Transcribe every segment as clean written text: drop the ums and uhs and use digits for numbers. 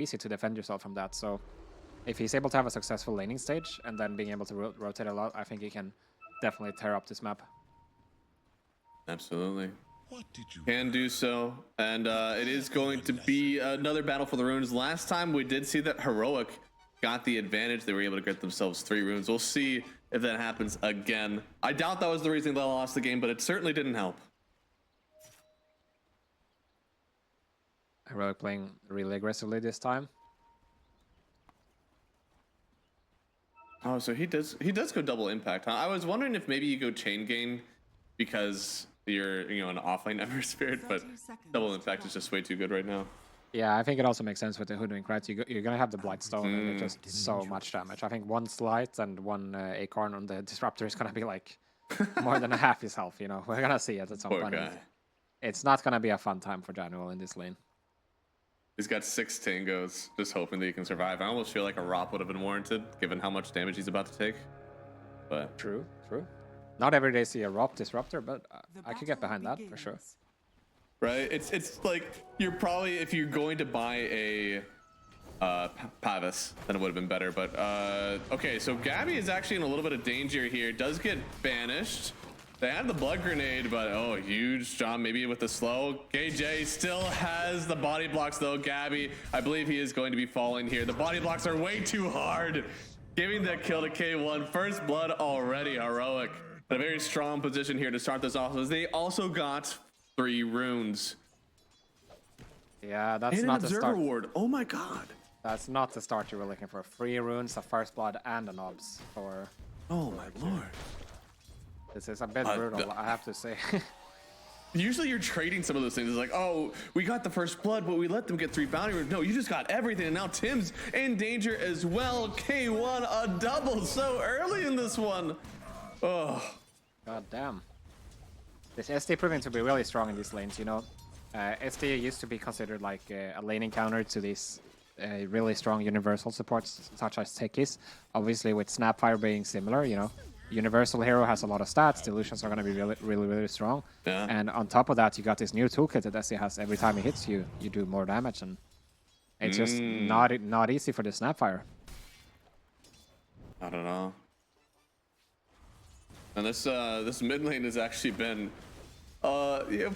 easy to defend yourself from that. So if he's able to have a successful laning stage and then being able to rotate a lot, I think he can definitely tear up this map. Absolutely. Can do so. And it is going to be another battle for the runes. Last time we did see that Heroic got the advantage. They were able to get themselves 3 runes. We'll see if that happens again. I doubt that was the reason they lost the game, but it certainly didn't help. Heroic playing really aggressively this time. Oh, so he does go double impact, huh? I was wondering if maybe you go chain gain because you're an offlane Ever Spirit, but double impact is just way too good right now. Yeah, I think it also makes sense with the Hoodwink, right? You're gonna have the Blightstone and it's just so much damage. I think 1 Slight and 1 Acorn on the Disruptor is gonna be like more than half his health, We're gonna see it at some point. It's not gonna be a fun time for Janual in this lane. He's got 6 tangos, just hoping that he can survive. I almost feel like a ROP would have been warranted, given how much damage he's about to take. But true. Not every day see a ROP Disruptor, but I could get behind that for sure. Right? It's like you're probably, if you're going to buy a Pavis, then it would have been better. But okay, so Gabby is actually in a little bit of danger here. Does get banished. They had the blood grenade, but oh, huge job maybe with the slow. KJ still has the body blocks though. Gabby, I believe he is going to be falling here. The body blocks are way too hard. Giving that kill to K1. First blood already. Heroic. A very strong position here to start this off. They also got 3 runes. Yeah, that's and not an the observer start. ward. Oh my god. That's not the start you were looking for. 3 runes, a first blood, and an obs for. Oh my lord. This is a bit brutal, I have to say. Usually you're trading some of those things. It's like, oh, we got the first blood, but we let them get 3 bounty runes. No, you just got everything, and now Tim's in danger as well. K1 a double so early in this one. Oh. God damn. This SD proving to be really strong in these lanes, SD used to be considered like a laning counter to these really strong universal supports such as Techies. Obviously with Snapfire being similar, Universal Hero has a lot of stats, Delusions are going to be really strong. Yeah. And on top of that, you got this new toolkit that SD has. Every time he hits you, you do more damage, and it's just not easy for the Snapfire. I don't know. And this mid lane has actually been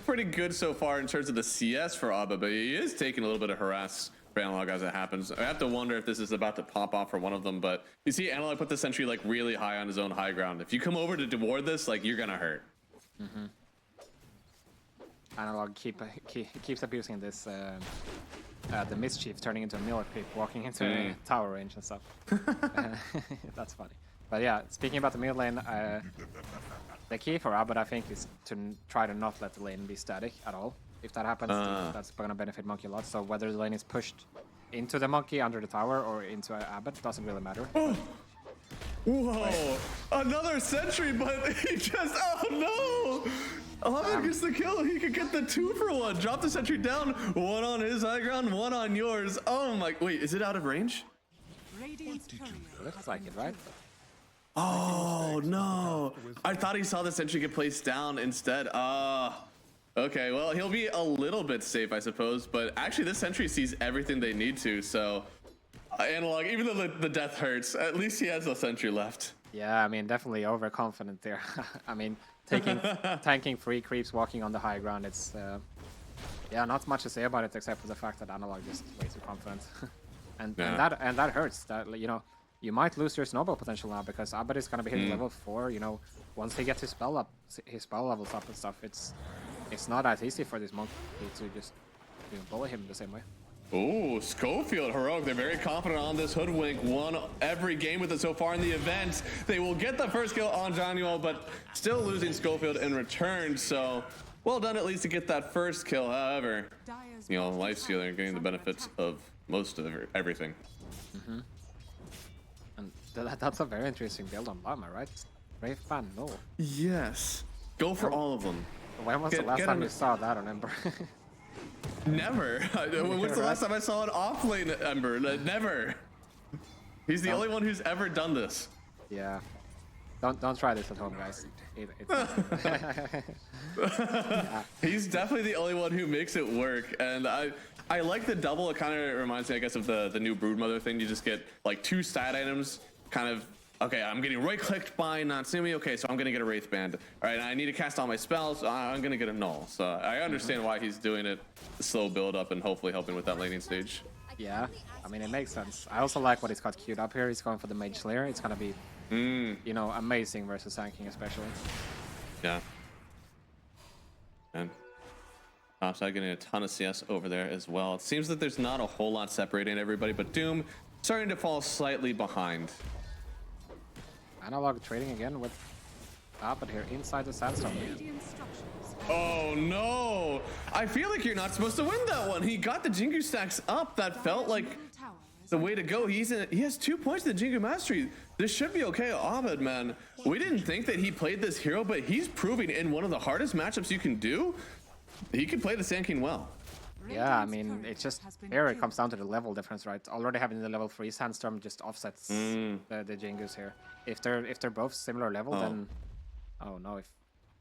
pretty good so far in terms of the CS for Abba, but he is taking a little bit of harass for Analog as it happens. I have to wonder if this is about to pop off for one of them, but you see Analog put the sentry like really high on his own high ground. If you come over to ward this, like you're gonna hurt. Analog keeps abusing this the mischief, turning into a millipede, walking into a tower range and stuff. That's funny. But yeah, speaking about the mid lane, the key for Abba, I think, is to try to not let the lane be static at all. If that happens, that's going to benefit Monkey a lot. So whether the lane is pushed into the Monkey under the tower or into Abbott doesn't really matter. Oh. Whoa! Another sentry, but he just, oh no! Abbott gets the kill. He could get the 2-for-1. Drop the sentry down. 1 on his high ground, 1 on yours. Oh my! Wait, is it out of range? Looks like it, right? Oh no! I thought he saw the sentry get placed down instead. Okay, well, he'll be a little bit safe, I suppose, but actually this sentry sees everything they need to, so Analog, even though the death hurts, at least he has the sentry left. Yeah, I mean, definitely overconfident there. I mean, tanking 3 creeps, walking on the high ground, it's yeah, not much to say about it except for the fact that Analog is way too confident. and that hurts. That, you might lose your snowball potential now because Abbott is gonna be hitting level 4. Once he gets his spell levels up and stuff, it's not as easy for this Monkey to just bully him the same way. Oh, Schofield, Heroic, they're very confident on this Hoodwink. Won every game with it so far in the event. They will get the first kill on Janual, but still losing Schofield in return. So well done at least to get that first kill. However, Lifestealer getting the benefits of most of everything. And that's a very interesting build on Llama, right? Brave Fan, no. Yes. Go for all of them. When was the last time you saw that on Ember? Never. When's the last time I saw an off-lane Ember? Never. He's the only one who's ever done this. Yeah. Don't try this at home, guys. He's definitely the only one who makes it work, and I like the double. It kind of reminds me, I guess, of the new Broodmother thing. You just get like 2 stat items, kind of. Okay, I'm getting right-clicked by Natsumi. Okay, so I'm gonna get a Wraith Band. All right, I need to cast all my spells. I'm gonna get a Null. So I understand why he's doing it, the slow build up, and hopefully helping with that laning stage. Yeah, I mean, it makes sense. I also like what he's got queued up here. He's going for the Mage Slayer. It's gonna be, you know, amazing versus tanking, especially. Yeah. And topside getting a ton of CS over there as well. It seems that there's not a whole lot separating everybody, but Doom starting to fall slightly behind. Analog trading again with Abed here inside the Sandstorm. Oh no! I feel like you're not supposed to win that one. He got the Jingu stacks up. That felt like the way to go. He has 2 points in the Jingu Mastery. This should be okay. Abed, man, we didn't think that he played this hero, but he's proving in one of the hardest matchups you can do, he can play the Sand King well. Yeah, I mean, it's just here it comes down to the level difference, right? Already having the level 3 Sandstorm just offsets the Jingus here. If they're both similar level, then oh no, if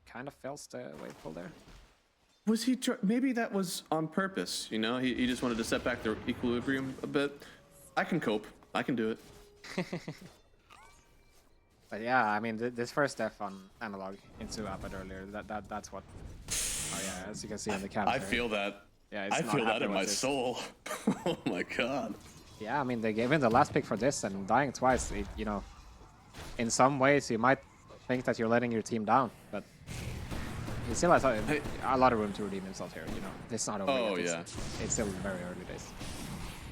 kind of fails the wave pull there. Was he maybe that was on purpose? You know, he just wanted to set back the equilibrium a bit. I can cope. I can do it. But yeah, I mean, this first death on Analog into Abed earlier, that's what. Oh yeah, as you can see in the cap. I feel that. Yeah, I feel that in my soul. Oh my god. Yeah, I mean, they gave him the last pick for this, and dying twice, you know, in some ways you might think that you're letting your team down, but he still has a lot of room to redeem himself here. You know, it's not over yet. It's still very early days.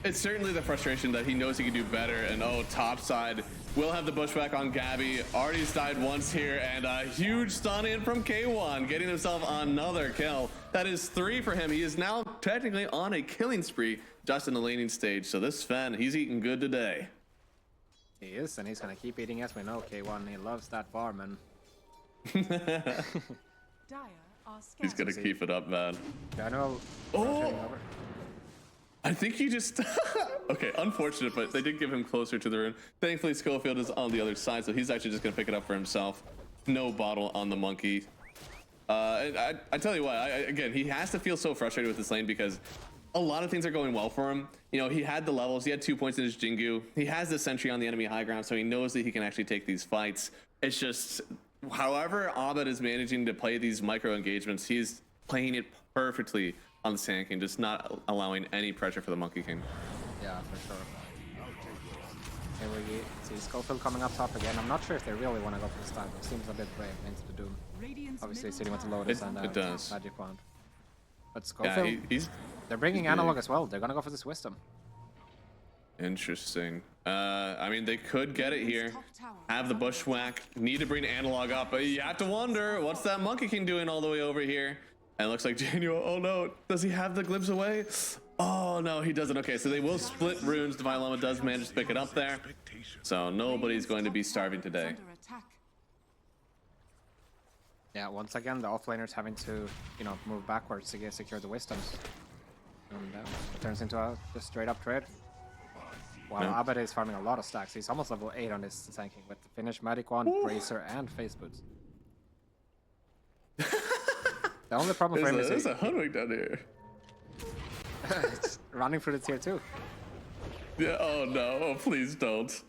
It's certainly the frustration that he knows he can do better, and topside will have the pushback on Gabby. Already died once here, and a huge stun in from K1, getting himself another kill. That is 3 for him. He is now technically on a killing spree just in the laning stage. So this Sven, he's eating good today. He is, and he's gonna keep eating, as we know. K1, he loves that bar, man. He's gonna keep it up, man. General. I think he just okay, unfortunate, but they did give him closer to the rune. Thankfully Schofield is on the other side, so he's actually just gonna pick it up for himself. No bottle on the monkey. I tell you what, again, he has to feel so frustrated with this lane because a lot of things are going well for him. You know, he had the levels, he had 2 points in his Jingu, he has the sentry on the enemy high ground, so he knows that he can actually take these fights. It's just, however Abed is managing to play these micro engagements, he's playing it perfectly on the Sand King, just not allowing any pressure for the Monkey King. Yeah, for sure. Here we see Schofield coming up top again. I'm not sure if they really want to go for this time. It seems a bit brave into the Doom. Obviously sitting with the Lotus and Magic Wand. But Schofield, they're bringing Analog as well. They're gonna go for this Wisdom. Interesting. I mean, they could get it here. Have the Bushwhack. Need to bring Analog up, but you have to wonder, what's that Monkey King doing all the way over here? And it looks like Januo, oh no, does he have the Glibs away? Oh no, he doesn't. Okay, so they will split runes. Divine Llama does manage to pick it up there. So nobody's going to be starving today. Yeah, once again, the offlaners having to, you know, move backwards to secure the Wisdoms. And it turns into a just straight up trade. While Abed is farming a lot of stacks. He's almost level 8 on his tanking with the Finnish Magic Wand, Bracer, and Face Boots. The only problem for him is there's a Hoodwink down here. It's running through the tier 2. Yeah. Oh no! Oh, please don't.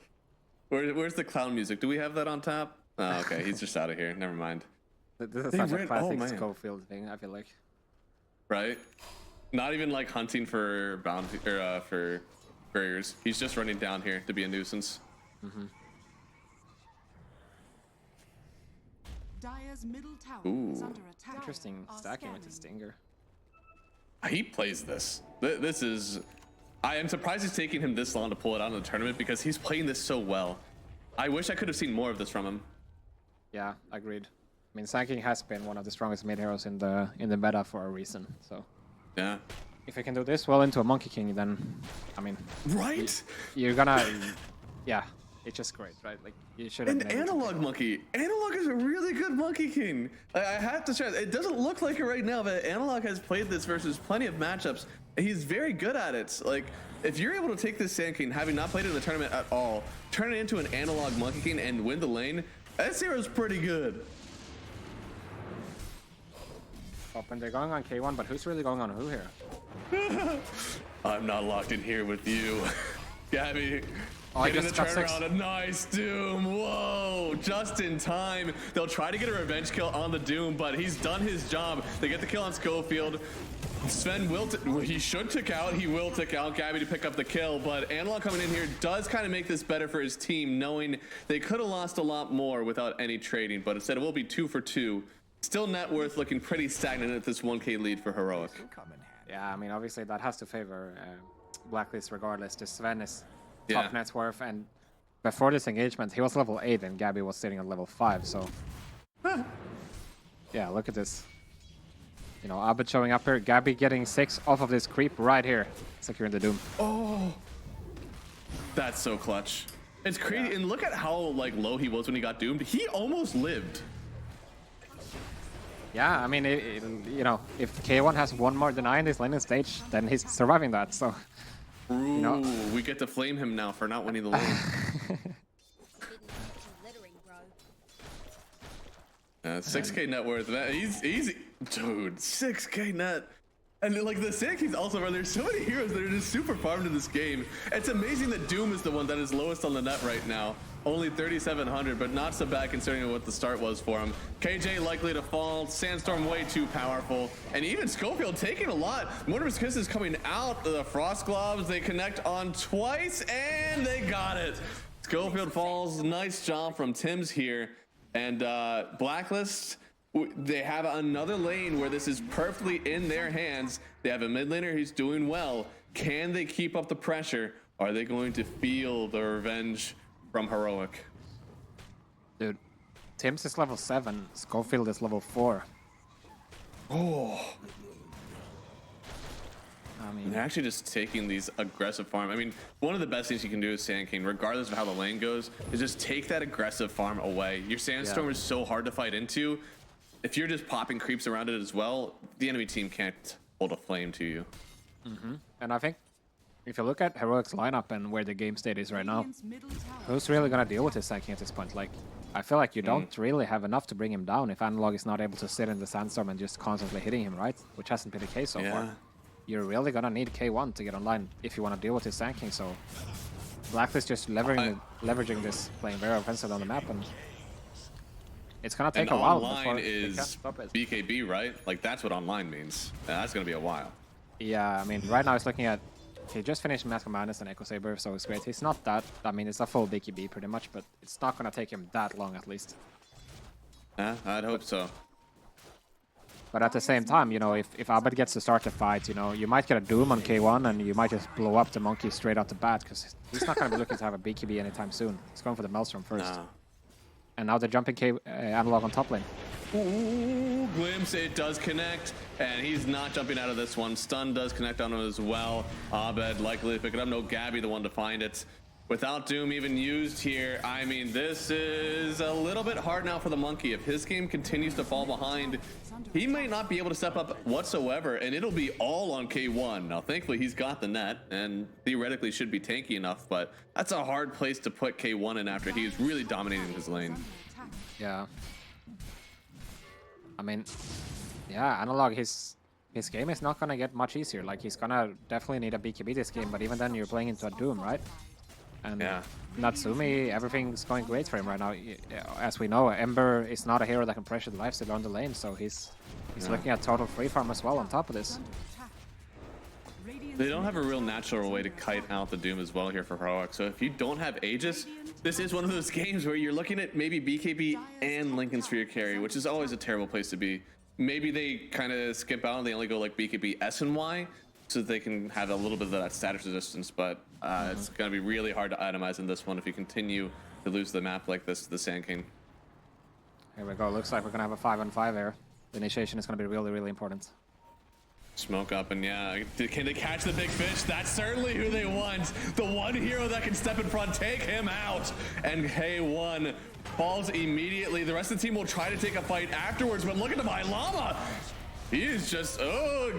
Where's the clown music? Do we have that on tap? Oh, okay. He's just out of here. Never mind. This is such a classic Schofield thing, I feel like. Right? Not even like hunting for bounty or for barriers. He's just running down here to be a nuisance. Dire's middle tower is under attack. Interesting stacking with the Stinger. He plays this. This is... I am surprised it's taking him this long to pull it out in the tournament because he's playing this so well. I wish I could have seen more of this from him. Yeah, agreed. I mean, Sand King has been one of the strongest mid heroes in the meta for a reason. So yeah, if he can do this well into a Monkey King, then I mean, right? You're gonna, yeah, it's just great, right? Like you should have. An Analog Monkey. Analog is a really good Monkey King. I have to stress, it doesn't look like it right now, but Analog has played this versus plenty of matchups. He's very good at it. Like, if you're able to take this Sand King, having not played it in the tournament at all, turn it into an Analog Monkey King and win the lane, that hero's pretty good. Oh, and they're going on K1, but who's really going on who here? I'm not locked in here with you. Gabby, Oh, getting the just got six. turnaround. A nice Doom. Whoa, just in time. They'll try to get a revenge kill on the Doom, but he's done his job. They get the kill on Schofield. Sven will, he should tick out. He will tick out. Gabby to pick up the kill, but Analog coming in here does kind of make this better for his team, knowing they could have lost a lot more without any trading, but instead it will be 2 for 2. Still net worth looking pretty stagnant at this 1K lead for Heroic. Yeah, I mean, obviously that has to favor Blacklist regardless. Just Sven is top net worth, and before this engagement, he was level 8 and Gabby was sitting at level 5, so... yeah, look at this. You know, Abed showing up here, Gabby getting 6 off of this creep right here, securing the Doom. Oh, that's so clutch. It's crazy, and look at how like low he was when he got doomed. He almost lived. Yeah, I mean, you know, if K1 has one more deny in this laning stage, then he's surviving that, so... Ooh, you know. We get to flame him now for not winning the lane. 6K net worth. He's easy, dude. 6K net, and like the Sand Kings also, bro. There's so many heroes that are just super farmed in this game. It's amazing that Doom is the one that is lowest on the net right now. Only 3,700, but not so bad considering what the start was for him. KJ likely to fall. Sandstorm way too powerful, and even Schofield taking a lot. Mortimer's Kiss is coming out. The Frost Gloves, they connect on twice, and they got it. Schofield falls. Nice job from Tim's here. And Blacklist, they have another lane where this is perfectly in their hands. They have a mid laner who's doing well. Can they keep up the pressure? Are they going to feel the revenge from Heroic? Dude, Tim's is level 7, Schofield is level 4. Oh. I mean, They're actually just taking these aggressive farm. I mean, one of the best things you can do as Sand King, regardless of how the lane goes, is just take that aggressive farm away. Your Sandstorm is so hard to fight into. If you're just popping creeps around it as well, the enemy team can't hold a flame to you. and I think if you look at Heroic's lineup and where the game state is right now, who's really gonna deal with his Sand King at this point? Like, I feel like you don't really have enough to bring him down if Analog is not able to sit in the Sandstorm and just constantly hitting him, right? Which hasn't been the case so far. You're really gonna need K1 to get online if you want to deal with his Sand King, so Blacklist just leveraging this, playing very offensive on the map, and it's gonna take a while before is stop it. BKB, right? Like, that's what online means. And that's gonna be a while. Yeah, I mean, right now it's looking at, he just finished Mask of Madness and Echo Saber, so it's great. He's not that, I mean, it's a full BKB pretty much, but it's not gonna take him that long at least. I'd hope so. But at the same time, you know, if Abed gets to start the fight, you know, you might get a Doom on K1 and you might just blow up the Monkey straight out the bat, because he's not going to be looking to have a BKB anytime soon. He's going for the Maelstrom first. And now they're jumping Analog on top lane. Ooh, Glimpse, it does connect, and he's not jumping out of this one. Stun does connect on him as well. Abed likely to pick it up. No, Gabby the one to find it. Without Doom even used here, I mean, this is a little bit hard now for the Monkey. If his game continues to fall behind, he may not be able to step up whatsoever, and it'll be all on K1. Now, thankfully, he's got the net, and theoretically should be tanky enough, but that's a hard place to put K1 in after he's really dominating his lane. Yeah. I mean, yeah, Analog, his game is not going to get much easier. Like, he's going to definitely need a BKB this game, but even then, you're playing into a Doom, right? And Natsumi, everything's going great for him right now. As we know, Ember is not a hero that can pressure the lifesteal on the lane, so he's looking at total free farm as well on top of this. They don't have a real natural way to kite out the Doom as well here for Heroic, so if you don't have Aegis, this is one of those games where you're looking at maybe BKB and Linken's for your carry, which is always a terrible place to be. Maybe they kind of skip out and they only go like BKB S and Y, so that they can have a little bit of that status resistance, but it's going to be really hard to itemize in this one if you continue to lose the map like this to the Sand King. Here we go. Looks like we're going to have a 5-on-5 here. The initiation is going to be really, really important. Smoke up, and yeah, can they catch the big fish? That's certainly who they want. The one hero that can step in front, take him out. And K1 falls immediately. The rest of the team will try to take a fight afterwards, but look at the Llama. He is just,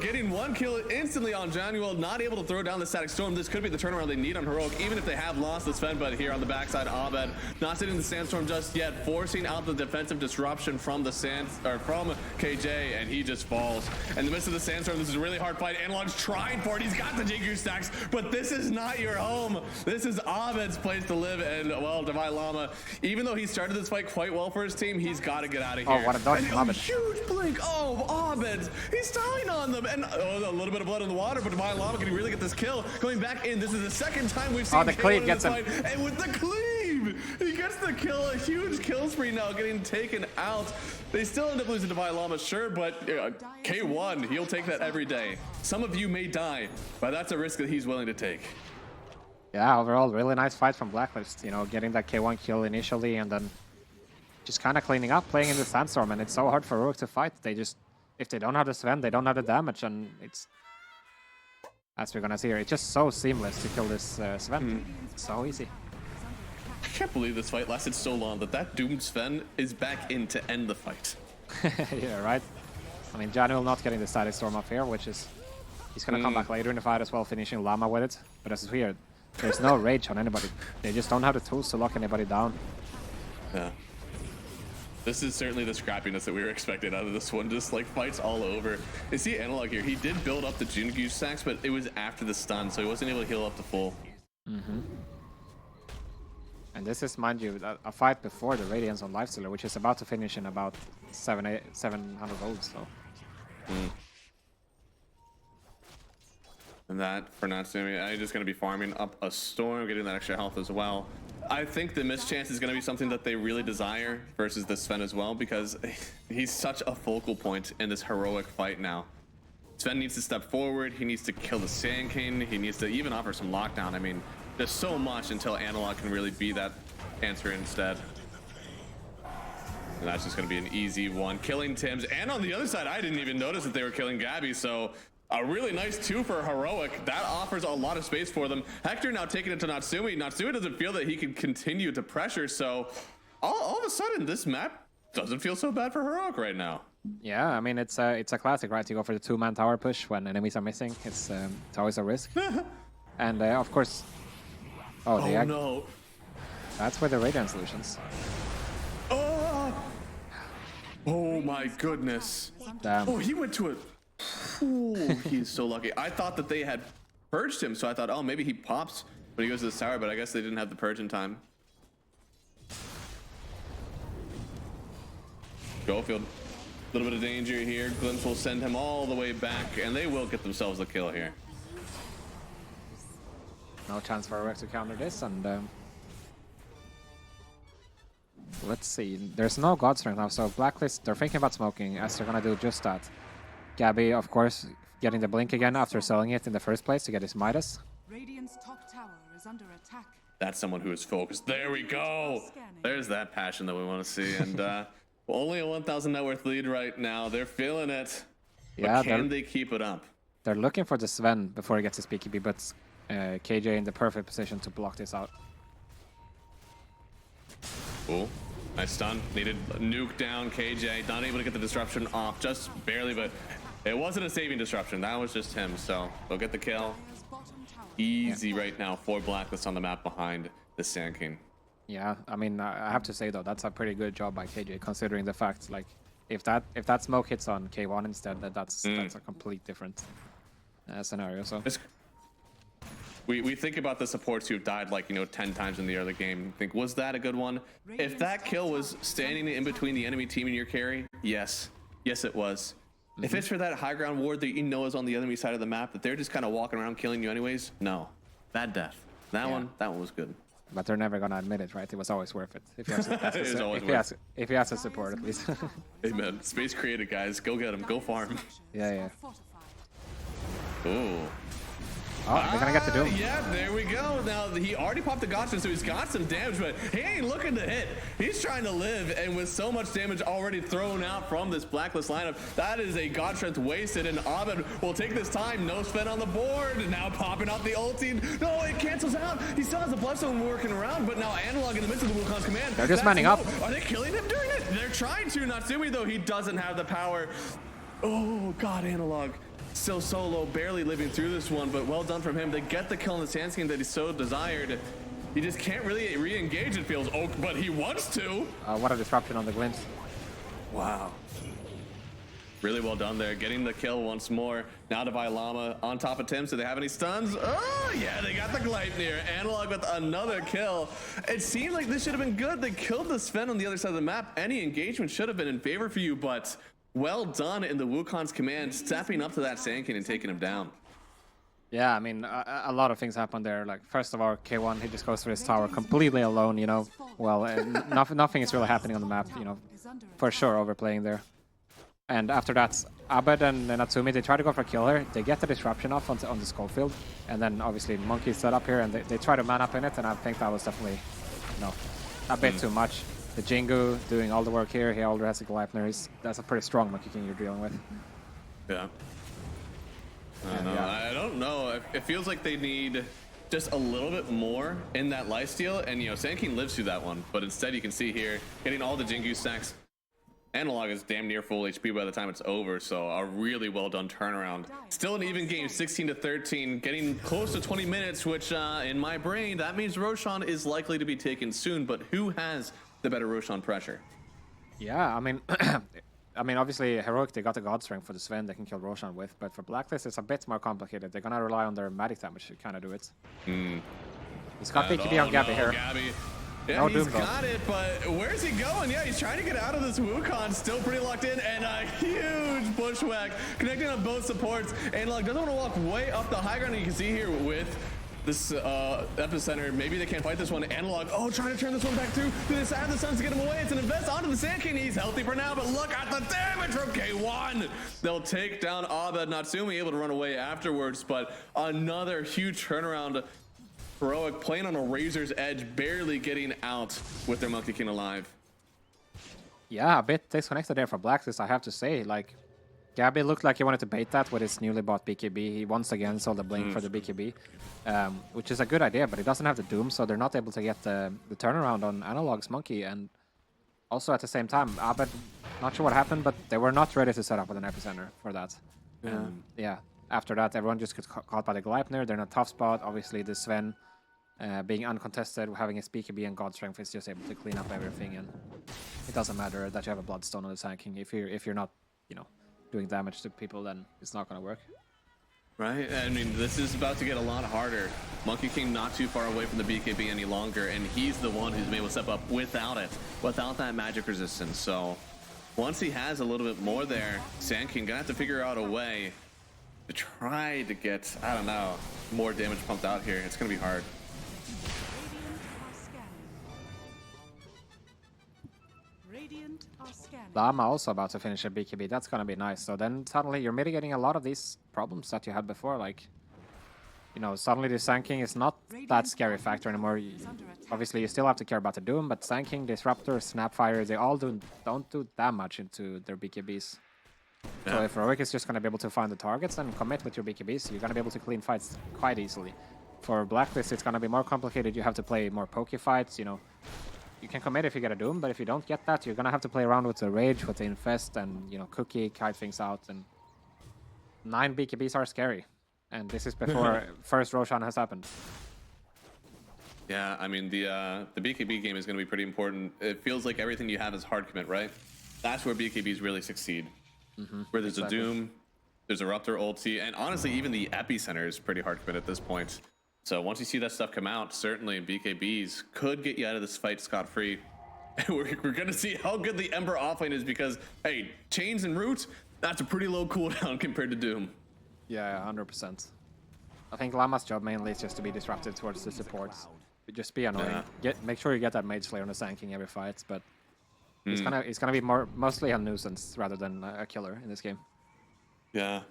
getting one kill instantly on Januel, not able to throw down the Static Storm. This could be the turnaround they need on Heroic, even if they have lost the Sven. But here on the backside, Abed not sitting in the Sandstorm just yet, forcing out the defensive disruption from the from KJ, and he just falls. In the midst of the Sandstorm, this is a really hard fight. Analog's trying for it. He's got the Jingu stacks, but this is not your home. This is Abed's place to live. And, well, Divine Llama, even though he started this fight quite well for his team, he's got to get out of here. Oh, what a dodge And from Abed. huge blink. Oh, Abed. He's styling on them, and a little bit of blood in the water, but Divine Llama, can he really get this kill? Going back in, this is the second time we've seen the K1 cleave in gets this him. fight, and with the cleave, he gets the kill, a huge kill spree now, getting taken out. They still end up losing Divine Llama, sure, but K1, he'll take that every day. Some of you may die, but that's a risk that he's willing to take. Yeah, overall, really nice fight from Blacklist. You know, getting that K1 kill initially and then just kind of cleaning up, playing in the Sandstorm, and it's so hard for Rook to fight. They just, if they don't have the Sven, they don't have the damage, and it's, as we're gonna see here, it's just so seamless to kill this Sven. It's so easy. I can't believe this fight lasted so long that doomed Sven is back in to end the fight. Yeah, right. I mean, Januel not getting the Static Storm up here, which is, he's gonna come back later in the fight as well, finishing Llama with it. But as is weird, there's no rage on anybody. They just don't have the tools to lock anybody down. Yeah. This is certainly the scrappiness that we were expecting out of this one. Just like fights all over. You see Analog here. He did build up the Jingu stacks, but it was after the stun, so he wasn't able to heal up to full. And this is, mind you, a fight before the Radiance on Lifestealer, which is about to finish in about 700 gold. So. And that for Natsumi, I'm just going to be farming up a Storm, getting that extra health as well. I think the miss chance is going to be something that they really desire versus the Sven as well, because he's such a focal point in this heroic fight now. Sven needs to step forward. He needs to kill the Sand King. He needs to even offer some lockdown. I mean, there's so much until Analog can really be that answer instead. And that's just going to be an easy one. Killing Tims. And on the other side, I didn't even notice that they were killing Gabby, so a really nice 2 for Heroic. That offers a lot of space for them. Hector now taking it to Natsumi. Natsumi doesn't feel that he can continue to pressure, so all of a sudden this map doesn't feel so bad for Heroic right now. Yeah, I mean, it's a classic, right? You go for the 2-man tower push when enemies are missing. It's always a risk. And of course... Oh, no. That's where the Radiant solutions. Oh my goodness. Damn. Oh, he went to it. Ooh, he's so lucky. I thought that they had purged him, so I thought, oh, maybe he pops when he goes to the tower, but I guess they didn't have the purge in time. Gofield, a little bit of danger here. Glimpse will send him all the way back, and they will get themselves the kill here. No chance for Rex to counter this, and let's see. There's no God Strength now, so Blacklist, they're thinking about smoking, as they're gonna do just that. Gabby, of course, getting the blink again after selling it in the first place to get his Midas. Radiant's top tower is under attack. That's someone who is focused. There we go. There's that passion that we want to see, and only a 1,000 net worth lead right now. They're feeling it. Yeah, but can they keep it up? They're looking for the Sven before he gets his PKB, but KJ in the perfect position to block this out. Cool. Nice stun. Needed a nuke down. KJ not able to get the disruption off, just barely, but it wasn't a saving disruption. That was just him. So they'll get the kill. Easy right now for Blacklist on the map behind the Sand King. Yeah, I mean, I have to say though, that's a pretty good job by KJ, considering the fact, like, if that smoke hits on K1 instead, that's a complete different scenario. So. We think about the supports who've died like 10 times in the early game. Think, was that a good one? If that kill was standing in between the enemy team and your carry, yes it was. If it's for that high ground ward that you know is on the enemy side of the map, that they're just kind of walking around killing you anyways, no, bad death. That one was good. But they're never gonna admit it, right? It was always worth it. If you ask the support, at least. Amen. Space created, guys. Go get them. Go farm. Yeah. Ooh. Oh, they're gonna get the Doom. Yeah, there we go. Now, he already popped the gotcha, so he's got some damage, but he ain't looking to hit. He's trying to live, and with so much damage already thrown out from this Blacklist lineup, that is a God Strength wasted, and Abed will take this time. No Sven on the board. Now popping out the ulti. No, it cancels out. He still has the Bloodstone working around, but now Analog in the midst of the Wukong's command. They're just manning up. Are they killing him during it? They're trying to. Natsumi, though, he doesn't have the power. Oh, God, Analog. Still solo, barely living through this one, but well done from him. They get the kill in the sand skin that he so desired. He just can't really re-engage, it feels. Oh, but he wants to. What a disruption on the glimpse. Wow. Really well done there, getting the kill once more. Now Divine Llama on top of Tim. So they have any stuns? Oh, yeah, they got the Gleipnir. Analog with another kill. It seemed like this should have been good. They killed the Sven on the other side of the map. Any engagement should have been in favor for you, but well done in the Wukong's command, stepping up to that Sand King and taking him down. Yeah, I mean, a lot of things happened there. Like, first of all, K1, he just goes for his tower completely alone, you know. Well, nothing is really happening on the map, you know. For sure, overplaying there. And after that, Abed and Natsumi, they try to go for a kill here. They get the disruption off on the Schofield. And then, obviously, Monkey's set up here, and they try to man up in it. And I think that was definitely, you know, a bit too much. The Jingu doing all the work here. He already has a Gleipnir. That's a pretty strong Monkey King you're dealing with. Yeah. I don't know. It feels like they need just a little bit more in that lifesteal, and you know, Sand King lives through that one. But instead, you can see here getting all the Jingu stacks. Analog is damn near full HP by the time it's over, so a really well done turnaround. Still an even game, 16-13, getting close to 20 minutes, which in my brain that means Roshan is likely to be taken soon. But who has the better Roshan pressure? Yeah, I mean. I mean, obviously, Heroic, they got the God Strength for the Sven they can kill Roshan with, but for Blacklist, it's a bit more complicated. They're gonna rely on their magic damage to kind of do it. He's got BKB on Gabby here. Yeah, no he's Doom, got it, but where's he going? Yeah, he's trying to get out of this Wukong, still pretty locked in, and a huge bushwhack, connecting on both supports. Analog doesn't want to walk way up the high ground, and you can see here with this epicenter, maybe they can't fight this one. Analog, oh, trying to turn this one back through to the side of the Suns to get him away. It's an invest onto the Sand King. He's healthy for now, but look at the damage from K1. They'll take down Abed. Natsumi able to run away afterwards, but another huge turnaround. Heroic playing on a razor's edge, barely getting out with their Monkey King alive. Yeah, a bit disconnected there for Blacklist, I have to say. Like, Gabby looked like he wanted to bait that with his newly bought BKB. He once again saw the blink for the BKB, which is a good idea, but he doesn't have the Doom, so they're not able to get the turnaround on Analog's Monkey. And also at the same time, Abed, not sure what happened, but they were not ready to set up with an epicenter for that. Yeah, after that, everyone just gets caught by the Gleipnir. They're in a tough spot. Obviously, the Sven being uncontested, having his BKB and God Strength is just able to clean up everything. And it doesn't matter that you have a Bloodstone on the Sand King. If you're not, you know, doing damage to people, then it's not going to work. Right? I mean, this is about to get a lot harder. Monkey King not too far away from the BKB any longer, and he's the one who's been able to step up without it, without that magic resistance. So once he has a little bit more there, Sand King gonna have to figure out a way to try to get, I don't know, more damage pumped out here. It's gonna be hard. Llama also about to finish a BKB. That's gonna be nice. So then suddenly you're mitigating a lot of these problems that you had before. Like, you know, suddenly the Sand King is not that scary factor anymore. Obviously, you still have to care about the Doom, but Sand King, Disruptor, Snapfire, they all don't do that much into their BKBs. Yeah. So if Heroic is just gonna be able to find the targets and commit with your BKBs, you're gonna be able to clean fights quite easily. For Blacklist, it's gonna be more complicated. You have to play more pokey fights, you know. You can commit if you get a Doom, but if you don't get that, you're gonna have to play around with the Rage, with the Infest, and, you know, Cookie, kite things out. And 9 BKBs are scary. And this is before first Roshan has happened. Yeah, I mean, the BKB game is gonna be pretty important. It feels like everything you have is hard commit, right? That's where BKBs really succeed. Where there's a Doom, there's a Ruptor ulti, and honestly, even the Epicenter is pretty hard commit at this point. So once you see that stuff come out, certainly BKBs could get you out of this fight scot-free. We're going to see how good the Ember offlane is because, hey, Chains and Root, that's a pretty low cooldown compared to Doom. Yeah, 100%. I think Llama's job mainly is just to be disruptive towards the supports. Just be annoying. Make sure you get that Mage Slayer on the Sand King every fight, but it's gonna be mostly a nuisance rather than a killer in this game. Yeah.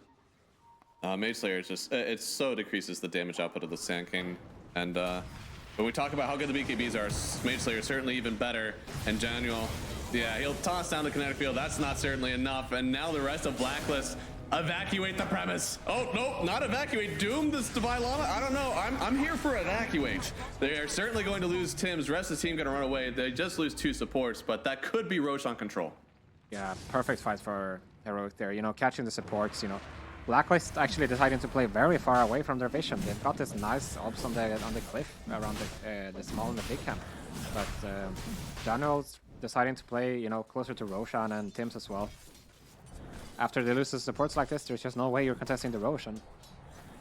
Mage Slayer is just, it so decreases the damage output of the Sand King. And when we talk about how good the BKBs are, Mage Slayer is certainly even better. And Januel, yeah, he'll toss down the kinetic field. That's not certainly enough. And now the rest of Blacklist evacuate the premise. Oh, no, not evacuate. Doom this Divine Llama? I don't know. I'm here for evacuate. They are certainly going to lose Tim's. Rest of the team going to run away. They just lose 2 supports, but that could be Roshan control. Yeah, perfect fight for Heroic there, you know, catching the supports, you know. Blacklist actually deciding to play very far away from their vision. They've got this nice obs on the cliff around the small and the big camp. But General's deciding to play, you know, closer to Roshan and Tim's as well. After they lose the supports like this, there's just no way you're contesting the Roshan.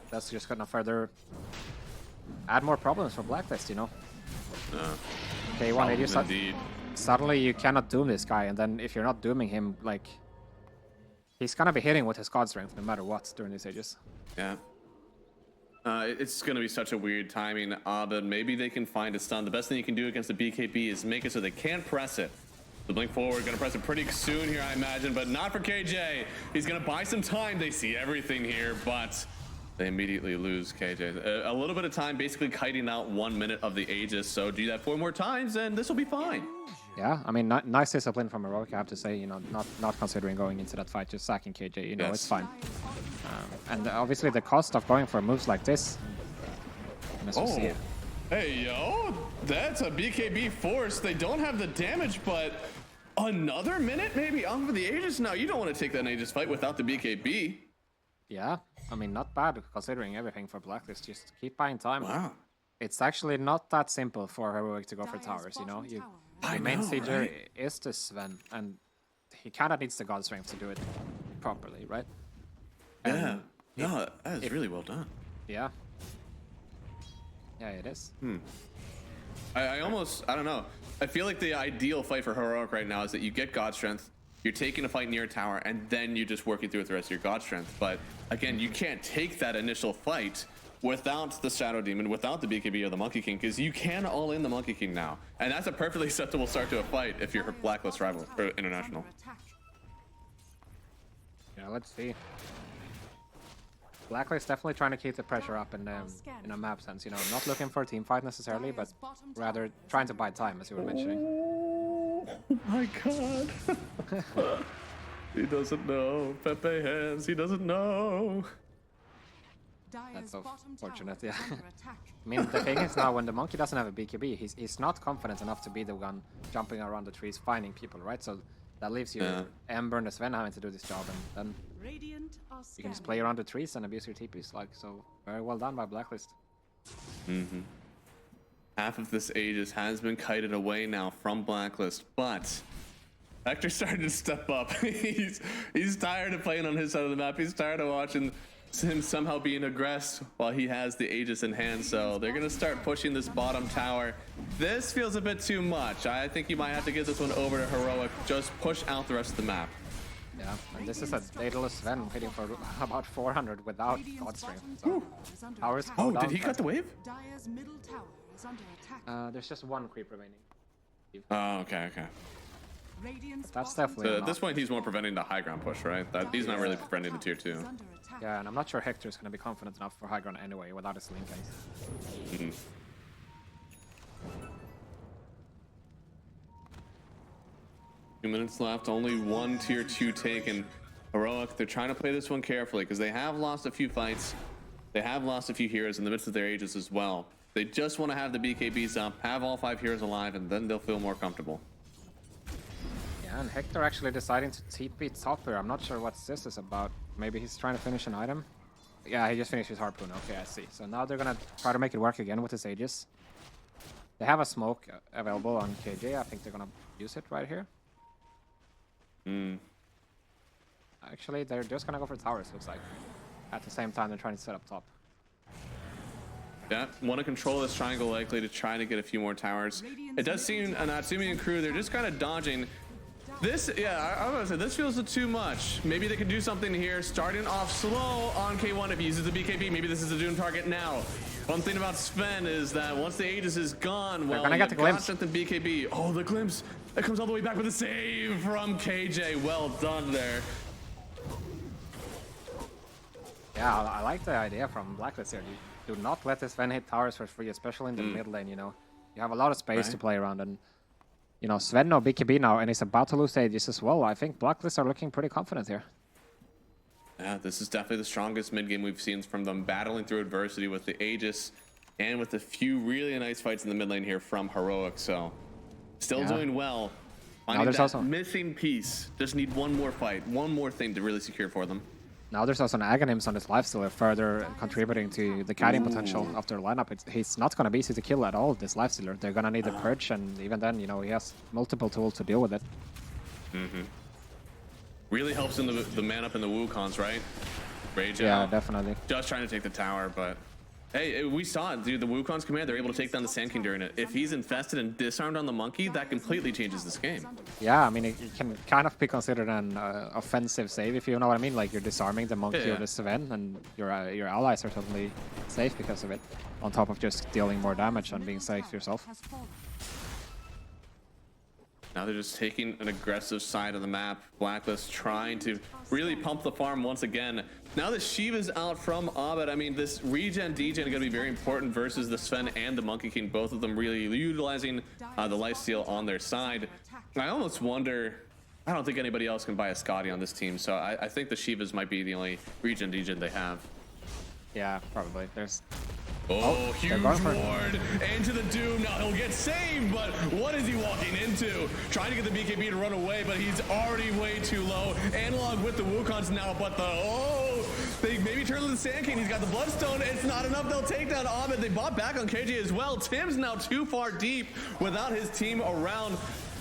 That's just gonna further add more problems for Blacklist, you know. Okay, 180. Suddenly you cannot doom this guy, and then if you're not dooming him, like, he's gonna be hitting with his god strength no matter what during these ages. Yeah. It's gonna be such a weird timing, but maybe they can find a stun. The best thing you can do against the BKB is make it so they can't press it. The blink forward, gonna press it pretty soon here, I imagine, but not for KJ. He's gonna buy some time. They see everything here, but they immediately lose KJ. A little bit of time, basically kiting out 1 minute of the Aegis, so do that 4 more times and this will be fine. Yeah, I mean, nice discipline from Heroic, I have to say, you know, not considering going into that fight, just sacking KJ, you know, Yes. it's fine. And obviously the cost of going for moves like this, as we see it. Hey, yo, that's a BKB force. They don't have the damage, but another minute maybe on for the Aegis? No, you don't want to take that Aegis fight without the BKB. Yeah, I mean, not bad considering everything for Blacklist, just keep buying time. Wow. It's actually not that simple for Heroic to go for towers, you know? The main sieger is the Sven, and he kind of needs the god strength to do it properly, right? Yeah. No, that is really well done. Yeah. Yeah, it is. I don't know. I feel like the ideal fight for Heroic right now is that you get god strength, you're taking a fight near a tower, and then you just working through with the rest of your god strength. But again, you can't take that initial fight without the Shadow Demon, without the BKB or the Monkey King, because you can all in the Monkey King now. And that's a perfectly acceptable start to a fight if you're Blacklist rival or international. Yeah, let's see. Blacklist definitely trying to keep the pressure up in a map sense, you know, not looking for a team fight necessarily, but rather trying to buy time, as you were mentioning. Oh my god. He doesn't know. Pepe hands, he doesn't know. That's so fortunate, yeah. I mean, the thing is now, when the Monkey doesn't have a BKB, he's not confident enough to be the one jumping around the trees, finding people, right? So that leaves you Ember and the Sven having to do this job, and then you can just play around the trees and abuse your TPs, like, so very well done by Blacklist. Half of this Aegis has been kited away now from Blacklist, but Hector's starting to step up. he's tired of playing on his side of the map. He's tired of watching him somehow being aggressed while he has the Aegis in hand, so they're gonna start pushing this bottom tower. This feels a bit too much. I think you might have to give this one over to Heroic. Just push out the rest of the map. Yeah, and this is a Daedalus Sven hitting for about 400 without god strength. So towers go down. Did he cut the wave? Dire's middle tower is under attack. There's just one creep remaining. Oh, okay. That's definitely At this point, he's more preventing the high ground push, right? He's not really preventing the tier 2. Yeah, and I'm not sure Hector's going to be confident enough for high ground anyway without his link case. Two minutes left, only one tier 2 taken. Heroic, they're trying to play this one carefully because they have lost a few fights. They have lost a few heroes in the midst of their Aegis as well. They just want to have the BKBs up, have all 5 heroes alive, and then they'll feel more comfortable. Yeah, and Hector actually deciding to TP top here. I'm not sure what this is about. Maybe he's trying to finish an item. Yeah, he just finished his harpoon. Okay, I see. So now they're gonna try to make it work again with his Aegis. They have a smoke available on KJ. I think they're gonna use it right here. Actually, they're just gonna go for towers, looks like. At the same time, they're trying to set up top. Yeah, want to control this triangle likely to try to get a few more towers. It does seem, Natsumi and crew, they're just kind of dodging. This, yeah, I was gonna say, this feels too much. Maybe they can do something here, starting off slow on K1 if he uses the BKB. Maybe this is a doom target now. One thing about Sven is that once the Aegis is gone, well, gonna get the glimpse. Constant and BKB. Oh, the glimpse. It comes all the way back with a save from KJ. Well done there. Yeah, I like the idea from Blacklist here. You do not let this Sven hit towers for free, especially in the mid lane, you know. You have a lot of space to play around, and you know, Sven no BKB now, and he's about to lose Aegis as well. I think Blacklist are looking pretty confident here. Yeah, this is definitely the strongest mid game we've seen from them, battling through adversity with the Aegis and with a few really nice fights in the mid lane here from Heroic. So still doing well. Finding there's that also missing piece. Just need one more fight, one more thing to really secure for them. Now there's also an Aghanims on this lifestealer, further contributing to the carrying potential of their lineup. He's not going to be easy to kill at all, this lifestealer. They're going to need a purge, and even then, you know, he has multiple tools to deal with it. Really helps in the man up in the Wukons, right? Rage Yeah, out. definitely. Just trying to take the tower, but hey, we saw it, dude. The Wukong's command, they're able to take down the Sand King during it. If he's infested and disarmed on the monkey, that completely changes this game. Yeah, I mean, it can kind of be considered an offensive save, if you know what I mean. Like, you're disarming the monkey or the Sven, and your allies are totally safe because of it, on top of just dealing more damage and being safe yourself. Now they're just taking an aggressive side of the map. Blacklist trying to really pump the farm once again. Now that Shiva's out from Abed, I mean, this regen degen are going to be very important versus the Sven and the Monkey King, both of them really utilizing the lifesteal on their side. I almost wonder, I don't think anybody else can buy a Scotty on this team, so I think the Shivas might be the only regen degen they have. Yeah, probably. There's... Oh, huge ward into the Doom. Now he'll get saved, but what is he walking into? Trying to get the BKB to run away, but he's already way too low. Analog with the Wukons now, but they maybe turn to the Sand King. He's got the Bloodstone. It's not enough. They'll take down Ahmed. They bought back on KJ as well. Tim's now too far deep without his team around.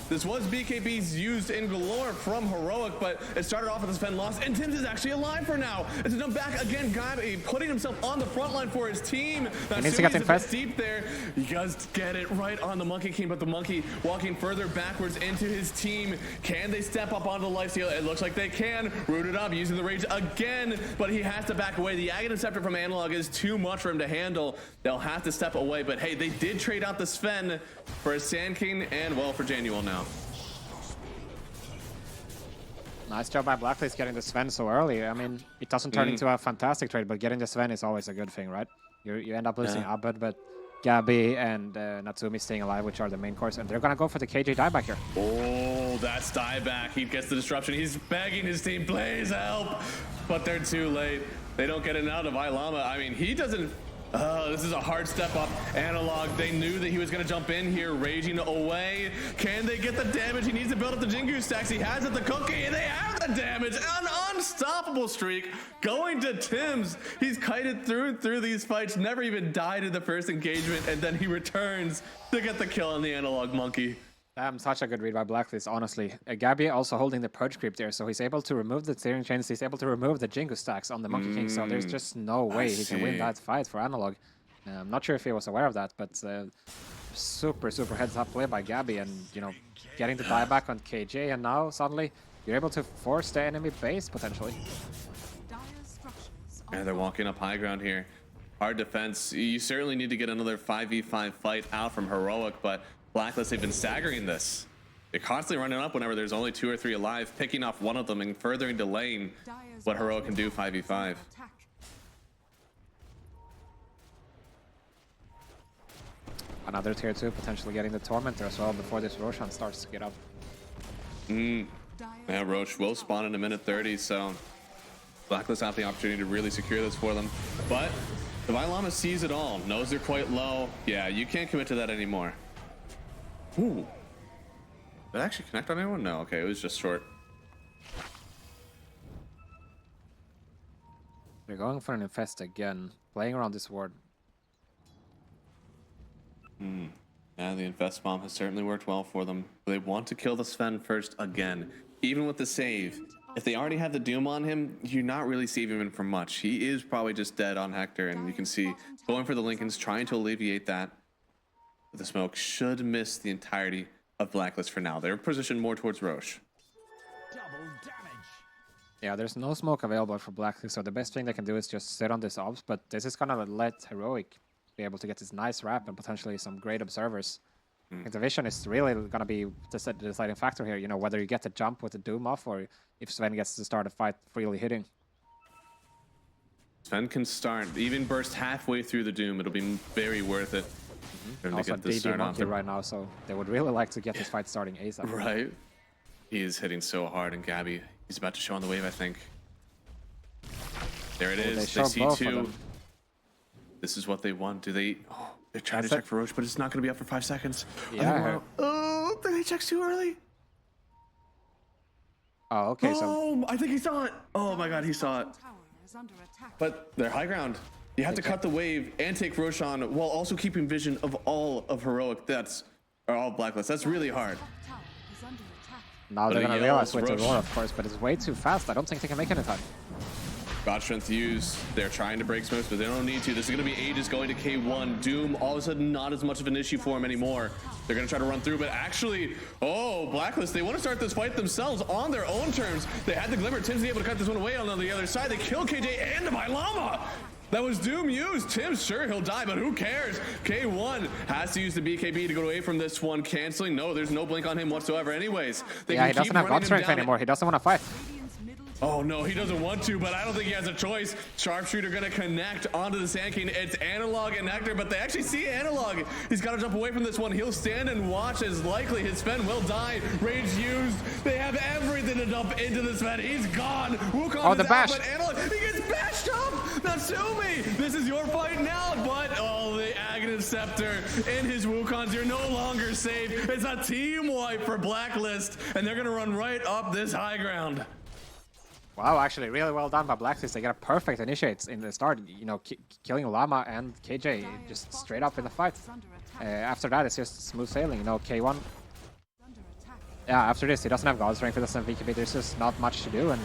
This was BKBs used in galore from Heroic, but it started off with a Sven loss, and Tim's is actually alive for now. It's a jump back again, Gabi putting himself on the front line for his team. He needs to get infested. Deep there. He does get it right on the Monkey King, but the Monkey walking further backwards into his team. Can they step up onto the lifesteal? It looks like they can. Rooted up, using the rage again, but he has to back away. The Aghanim Scepter from Analog is too much for him to handle. They'll have to step away, but hey, they did trade out the Sven for a Sand King and, well, for Januel now. Nice job by Blacklist getting the Sven so early. I mean, it doesn't turn into a fantastic trade, but getting the Sven is always a good thing, right? You end up losing Abed, but Gabi and Natsumi staying alive, which are the main course, and they're gonna go for the KJ dieback here. Oh, that's dieback. He gets the disruption. He's begging his team, please help, but they're too late. They don't get it out of Ilama. I mean, he doesn't. This is a hard step up. Analog, they knew that he was going to jump in here, raging away. Can they get the damage? He needs to build up the Jingu stacks. He has it, the cookie, and they have the damage. An unstoppable streak going to Tim's. He's kited through these fights, never even died in the first engagement, and then he returns to get the kill on the Analog Monkey. Such a good read by Blacklist, honestly. Gabi also holding the Purge Creep there, so he's able to remove the steering chains, he's able to remove the Jingu stacks on the Monkey King, so there's just no way he can win that fight for Analog. I'm not sure if he was aware of that, but super heads up play by Gabi, and, you know, getting the dieback on KJ, and now suddenly you're able to force the enemy base, potentially. Yeah, they're walking up high ground here. Hard defense. You certainly need to get another 5v5 fight out from Heroic, but Blacklist, they've been staggering this. They're constantly running up whenever there's only 2 or 3 alive, picking off one of them and furthering delaying what Heroic can do 5v5. Another tier 2 potentially getting the Tormentor as well before this Roshan starts to get up. Yeah, Roche will spawn in a minute 30, so Blacklist have the opportunity to really secure this for them. But the Ilama sees it all, knows they're quite low. Yeah, you can't commit to that anymore. Ooh. Did it actually connect on anyone? No, okay, it was just short. They're going for an infest again, playing around this ward. Yeah, the infest bomb has certainly worked well for them. They want to kill the Sven first again. Even with the save, if they already have the Doom on him, you're not really saving him from much. He is probably just dead on Hector, and you can see going for the Lincolns, trying to alleviate that. The smoke should miss the entirety of Blacklist for now. They're positioned more towards Roche. Yeah, there's no smoke available for Blacklist, so the best thing they can do is just sit on this obs, but this is gonna let Heroic be able to get this nice wrap and potentially some great observers. I think the vision is really gonna be the deciding factor here, you know, whether you get the jump with the Doom off or if Sven gets to start a fight freely hitting. Sven can start, even burst halfway through the Doom. It'll be very worth it. Also DD Monkey right now, so they would really like to get this fight starting ASAP. Right. He is hitting so hard, and Gabi, he's about to show on the wave, I think. There it is. They see 2. This is what they want. Do they... Oh, they're trying to check for Roche, but it's not going to be up for 5 seconds. Yeah. Oh, did they check too early? Oh, okay. So Oh, I think he saw it. Oh my God, he saw it. Tower is under attack. But they're high ground. You have to cut the wave and take Roshan while also keeping vision of all of Heroic. Or all Blacklist. That's really hard. Tower is under attack. now But they're he gonna realize yells, with the Rosh. roar, of course, but it's way too fast. I don't think they can make any time. God Strength used. They're trying to break smokes, but they don't need to. This is going to be Aegis going to K1. Doom, all of a sudden, not as much of an issue for him anymore. They're going to try to run through, but actually, oh, Blacklist, they want to start this fight themselves on their own terms. They had the Glimmer. Tim's able to cut this one away on the other side. They kill KJ and the Llama. That was Doom used. Tim, sure, he'll die, but who cares? K1 has to use the BKB to go away from this one. Canceling. No, there's no blink on him whatsoever anyways. They Yeah, can he doesn't keep have running God him strength down. anymore. He doesn't want to fight. Radiant's middle Oh no, he doesn't want to, but I don't think he has a choice. Sharpshooter gonna connect onto the Sand King. It's Analog and Nectar, but they actually see Analog. He's gotta jump away from this one. He'll stand and watch as likely his Sven will die. Rage used. They have everything to dump into the Sven. He's gone. Wukong Oh, is the out, bash. but Analog, he gets bashed up. Natsumi, this is your fight now, but oh, the Aghanim Scepter in his Wukons. You're no longer safe. It's a team wipe for Blacklist, and they're gonna run right up this high ground. Wow, actually, really well done by Blacklist. They get a perfect initiate in the start. You know, killing Llama and KJ just straight up in the fight. under attack. After that, it's just smooth sailing. You know, K1. Under attack. Yeah, after this, he doesn't have God strength. He doesn't have VKB. There's just not much to do. And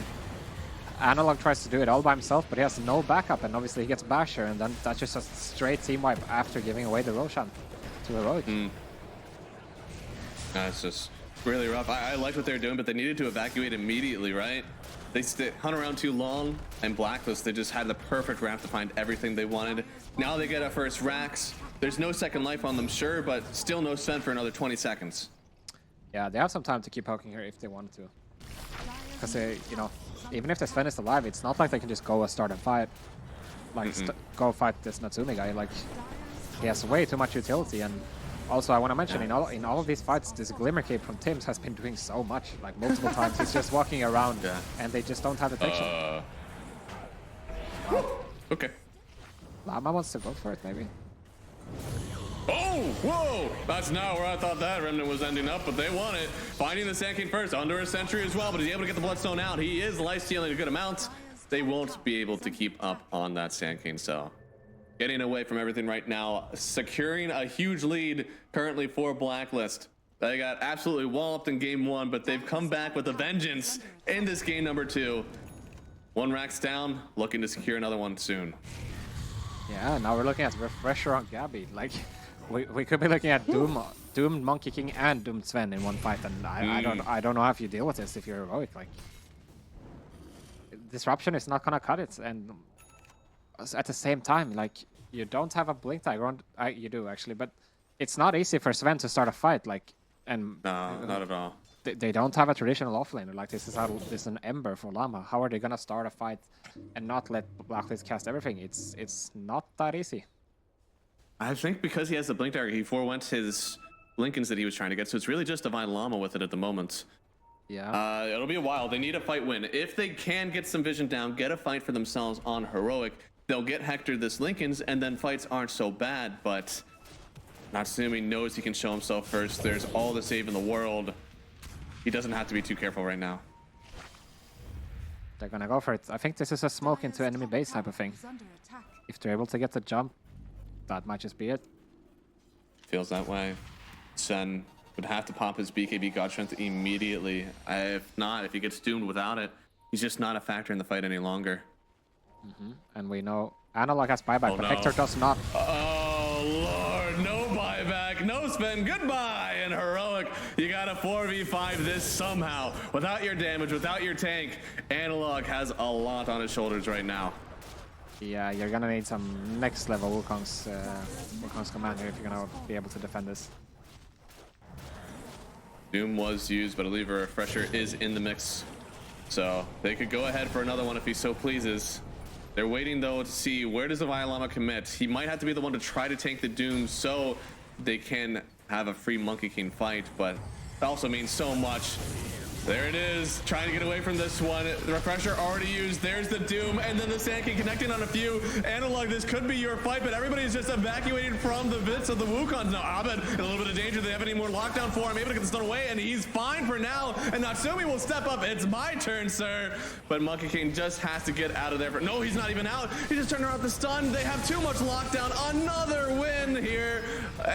Analog tries to do it all by himself, but he has no backup. And obviously, he gets Basher. And then that's just a straight team wipe after giving away the Roshan to Heroic. It's just really rough. I liked what they were doing, but they needed to evacuate immediately, right? They hung around too long, and Blacklist, they just had the perfect ramp to find everything they wanted. Now they get a first Rax. There's no second life on them, sure, but still no Sven for another 20 seconds. Yeah, they have some time to keep poking her if they want to. Because they, you know, even if the Sven is alive, it's not like they can just go start and fight. Like, go fight this Natsumi guy. Like, he has way too much utility. And also, I want to mention, in all of these fights, this Glimmer Cape from Tim's has been doing so much. Like, multiple times, he's just walking around, and they just don't have detection. Okay. Llama wants to go for it, maybe. Oh, whoa! That's not where I thought that Remnant was ending up, but they want it. Finding the Sand King first, under a sentry as well, but he's able to get the Bloodstone out. He is life-stealing a good amount. They won't be able to keep up on that Sand King, so getting away from everything right now, securing a huge lead currently for Blacklist. They got absolutely walloped in game one, but they've come back with a vengeance in this game number 2. One Rax down, looking to secure another one soon. Yeah, now we're looking at Refresher on Gabby. Like, we could be looking at Doom Monkey King and Doom Sven in one fight, and I don't know how you deal with this if you're Heroic. Like, Disruption is not gonna cut it, and at the same time, like, you don't have a Blink Dagger. You do actually, but it's not easy for Sven to start a fight. Like, and No, not at all. they don't have a traditional offlaner. Like, this is an Ember for Llama. How are they gonna start a fight and not let Blacklist cast everything? It's not that easy. I think because he has the Blink Dagger, he forewent his Blinkins that he was trying to get, so it's really just Divine Llama with it at the moment. Yeah. It'll be a while. They need a fight win. If they can get some vision down, get a fight for themselves on Heroic, they'll get Hector this Linkins, and then fights aren't so bad, but Natsumi knows he can show himself first. There's all the save in the world. He doesn't have to be too careful right now. They're gonna go for it. I think this is a smoke into enemy base type of thing. Is under attack. If they're able to get the jump, that might just be it. Feels that way. Sen would have to pop his BKB God Strength immediately. If not, if he gets doomed without it, he's just not a factor in the fight any longer. And we know Analog has buyback, Oh, but no. Hector does not. Oh, Lord, no buyback, no spin, goodbye. And Heroic, you got a 4v5 this somehow. Without your damage, without your tank, Analog has a lot on his shoulders right now. Yeah, you're gonna need some next level Wukong's commander if you're gonna be able to defend this. Doom was used, but I believe a Refresher is in the mix. So they could go ahead for another one if he so pleases. They're waiting, though, to see where does the Llama commit. He might have to be the one to try to tank the Doom so they can have a free Monkey King fight, but that also means so much. There it is, trying to get away from this one. The refresher already used. There's the Doom, and then the Sand King connecting on a few. Analog, this could be your fight, but everybody's just evacuating from the bits of the Wukongs. Now Abed in a little bit of danger. They have any more lockdown for him, able to get the stun away, and he's fine for now. And Natsumi will step up. It's my turn, sir. But Monkey King just has to get out of there. No, he's not even out. He just turned around the stun. They have too much lockdown. Another win here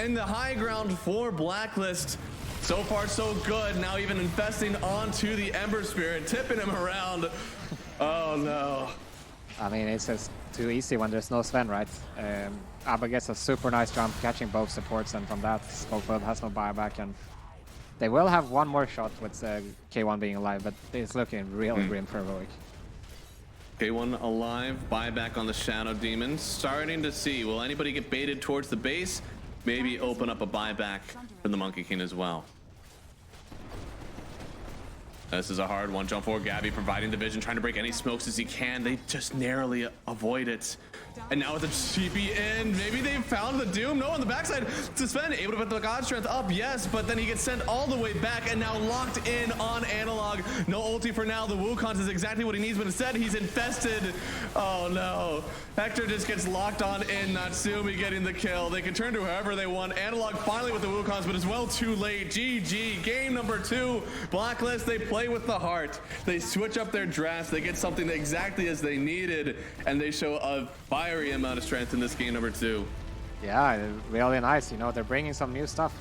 in the high ground for Blacklist. So far, so good. Now even infesting onto the Ember Spirit, tipping him around. Oh, no. I mean, it's just too easy when there's no Sven, right? Abba gets a super nice jump, catching both supports, and from that, Smokebird has no buyback, and they will have one more shot with K1 being alive, but it's looking real grim for Heroic. K1 alive, buyback on the Shadow Demon. Starting to see, will anybody get baited towards the base? Maybe open up a buyback for the Monkey King as well. This is a hard one. Jump forward, Gabby providing the vision, trying to break any smokes as he can. They just narrowly avoid it. And now with the TP in, maybe they found the Doom. No, on the backside, Suspend able to put the God Strength up, yes, but then he gets sent all the way back and now locked in on Analog. No ulti for now. The Wukongs is exactly what he needs, but instead he's infested. Oh no. Hector just gets locked on in, Natsumi getting the kill. They can turn to whoever they want. Analog finally with the Wukongs, but as well too late. GG, game number 2. Blacklist, they play with the heart. They switch up their drafts. They get something exactly as they needed, and they show a fiery amount of strength in this game number 2. Yeah, really nice. You know, they're bringing some new stuff.